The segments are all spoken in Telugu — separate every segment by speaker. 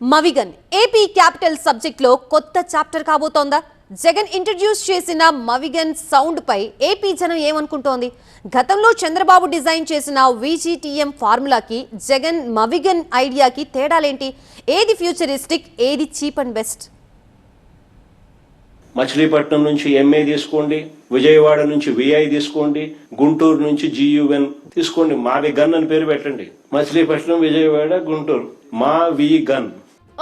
Speaker 1: మవిగన్ ఏపీ క్యాపిటల్ సబ్జెక్ట్ లో కొత్త చాప్టర్ కాబోతోందా? జగన్ ఇంట్రడ్యూస్ చేసిన మవిగన్ సౌండ్ పై ఏపీ జనం ఏమనుకుంటోంది? గతంలో చంద్రబాబు డిజైన్ చేసిన విజిటిఎం ఫార్ములాకి జగన్ మవిగన్ ఐడియాకి తేడాలేంటి? ఏది ఫ్యూచరిస్టిక్, ఏది చీప్ అండ్ బెస్ట్?
Speaker 2: మచిలీపట్నం నుంచి ఎంఏ తీసుకోండి, విజయవాడ నుంచి విఐ తీసుకోండి, గుంటూరు నుంచి జియుఎన్ తీసుకోండి, మావిగన్ అని పేరు పెట్టండి. మచిలీపట్నం, విజయవాడ, గుంటూరు, మావిగన్.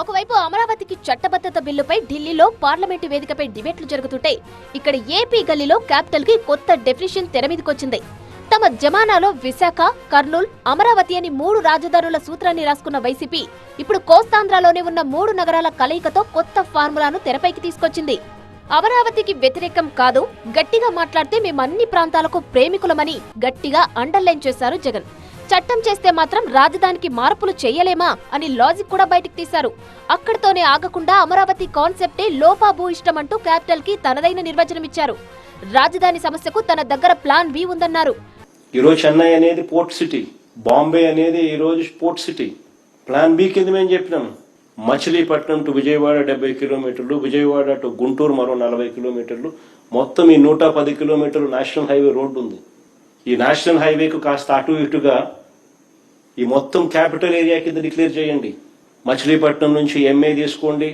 Speaker 3: ఒకవైపు అమరావతికి చట్టబద్ధత బిల్లుపై ఢిల్లీలో పార్లమెంటు వేదికపై డిబేట్లు జరుగుతుంటే, ఇక్కడ ఏపీ గల్లీలో క్యాపిటల్ కి కొత్త డెఫినిషన్ తెరమీదకొచ్చింది. తమ జమానాలో విశాఖ, కర్నూల్, అమరావతి అని 3 రాజధానుల సూత్రాన్ని రాసుకున్న వైసీపీ ఇప్పుడు కోస్తాంధ్రలోనే ఉన్న 3 నగరాల కలయికతో కొత్త ఫార్ములాను తెరపైకి తీసుకొచ్చింది. అమరావతికి వ్యతిరేకం కాదు, గట్టిగా మాట్లాడితే మేము అన్ని ప్రాంతాలకు ప్రేమికులమని గట్టిగా అండర్లైన్ చేశారు జగన్. చట్టం చేస్తే మాత్రం రాజధానికి మార్పులు చేయలేమా అని లాజిక్ కూడా బయటికి తీశారు. అక్కడితోనే ఆగకుండా అమరావతి కాన్సెప్టే లోపాభూయిష్టమంటూ క్యాపిటల్ కి తనదైన నిర్వచనం ఇచ్చారు. రాజధాని సమస్యకు తన దగ్గర ప్లాన్ బి ఉందన్నారు.
Speaker 2: ఈరోజు చెన్నై అనేది పోర్ట్ సిటీ, బాంబే అనేది ఈరోజు పోర్ట్ సిటీ. ప్లాన్ బి కింద మేము చెప్పినాం. మచిలీపట్నం టు విజయవాడ 70 కిలోమీటర్లు, విజయవాడ టు గుంటూరు మరో 40 కిలోమీటర్లు, మొత్తం ఈ 110 కిలోమీటర్లు నేషనల్ హైవే రోడ్డు ఉంది. ఈ నేషనల్ హైవేకు కాస్త అటు ఇటుగా ఈ మొత్తం క్యాపిటల్ ఏరియా కింద డిక్లేర్ చేయండి. మచిలీపట్నం నుంచి ఎంఏ తీసుకోండి,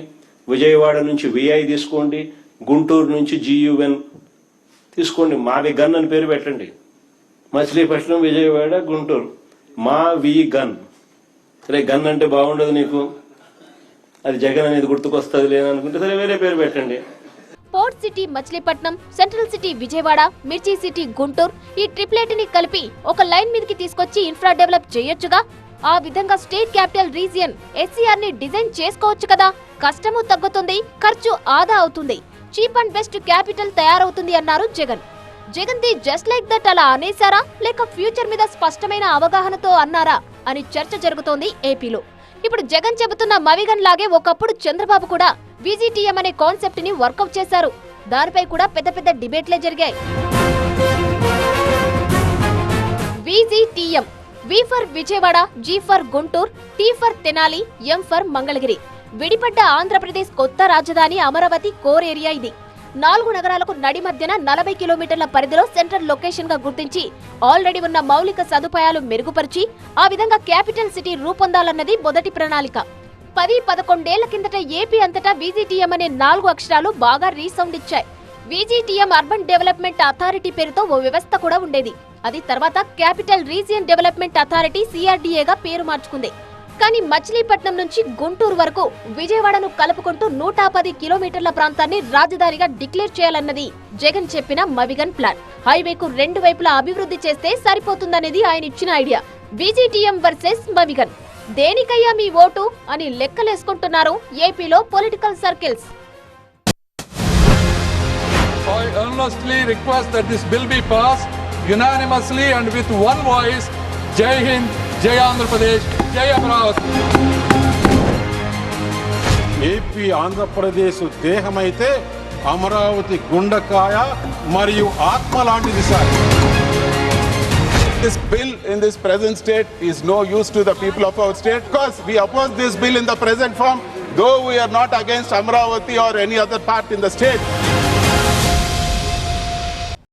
Speaker 2: విజయవాడ నుంచి విఐ తీసుకోండి, గుంటూరు నుంచి జియుఎన్ తీసుకోండి, మావిగన్ అని పేరు పెట్టండి. మచిలీపట్నం, విజయవాడ, గుంటూరు, మావిగన్. సరే, గన్ అంటే బాగుండదు నీకు, అది జగన్ అనేది గుర్తుకొస్తుంది లేదనుకుంటే సరే వేరే పేరు పెట్టండి.
Speaker 3: Port city Machilipatnam, central city Vijayawada, మిర్చి సిటీ గుంటూరు, ఈ ట్రిప్లెట్ ని కలిపి ఒక లైన్ మీదకి తీసుకొచ్చి ఇన్ఫ్రా డెవలప్ చేయొచ్చుగా. ఆ విధంగా స్టేట్ క్యాపిటల్ రీజియన్ ఎస్సీఆర్ ని డిజైన్ చేసుకోవచ్చు కదా. కష్టము తగ్గుతుంది, ఖర్చు ఆదా అవుతుంది, చీప్ అండ్ బెస్ట్ క్యాపిటల్ తయారవుతుంది అన్నారు Jagan. Jagan the just like that అలా అనేసారా, లేక ఫ్యూచర్ మీద స్పష్టమైన అవగాహనతో అన్నారా అని చర్చ జరుగుతోంది ఏపీలో. ఇప్పుడు జగన్ చెబుతున్న మవిగన్ లాగే ఒకప్పుడు చంద్రబాబు కూడా విజిటిఎం అనే కాన్సెప్ట్ ని వర్కౌట్ చేశారు. దానిపై కూడా పెద్ద పెద్ద డిబేట్లే జరిగాయి. V G T M, V for Vijayawada, G for Guntur, T for Tenali, M for Mangalagiri. విడిపడ్డ ఆంధ్రప్రదేశ్ కొత్త రాజధాని అమరావతి కోర్ ఏరియా ఇది. 4 నగరాలకు నడి మధ్యన 40 కిలోమీటర్ల పరిధిలో సెంట్రల్ లొకేషన్ గా గుర్తించి ఆల్రెడీ ఉన్న మౌలిక సదుపాయాలు మెరుగుపరిచి ఆ విధంగా క్యాపిటల్ సిటీ రూపొందాలన్నది మొదటి ప్రణాళిక. 10-11 ఏళ్ల కిందట ఏపీ అంతటా విజిటిఎం అనే 4 అక్షరాలు బాగా రీసౌండ్ ఇచ్చాయి. విజిటిఎం అర్బన్ డెవలప్మెంట్ అథారిటీ పేరుతో ఓ వ్యవస్థ కూడా ఉండేది. అది తర్వాత క్యాపిటల్ రీజియన్ డెవలప్మెంట్ అథారిటీ సిఆర్డీఏగా పేరు మార్చుకుంది. కానీ మచిలీపట్నం నుంచి గుంటూరు వరకు విజయవాడను కలుపుకుంటూ 110 కిలోమీటర్ల ప్రాంతాన్ని రాజధానిగా డిక్లేర్ చేయాలన్నది జగన్ చెప్పిన మవిగన్ ప్లాన్. హైవేకు 2 వైపులా అభివృద్ధి చేస్తే సరిపోతుందనేది ఆయన ఇచ్చిన ఐడియా. విజిటిఎం వర్సెస్ మవిగన్, దేనికయ్యా మీ ఓటు అని లెక్కలేసుకుంటున్నారు ఏపీలో political circles.
Speaker 4: I earnestly request that this bill be passed unanimously and with one voice. Jai Hind, Jai Andhra Pradesh, Jai Amaravati.
Speaker 5: AP Andhra Pradesh దేహమైతే అమరావతి గుండకాయ మరియు ఆత్మ లాంటిది sir.
Speaker 6: This bill in this present state is no use to the people of our state because we oppose this bill in the present form, though we are not against Amaravati or any other part in the state.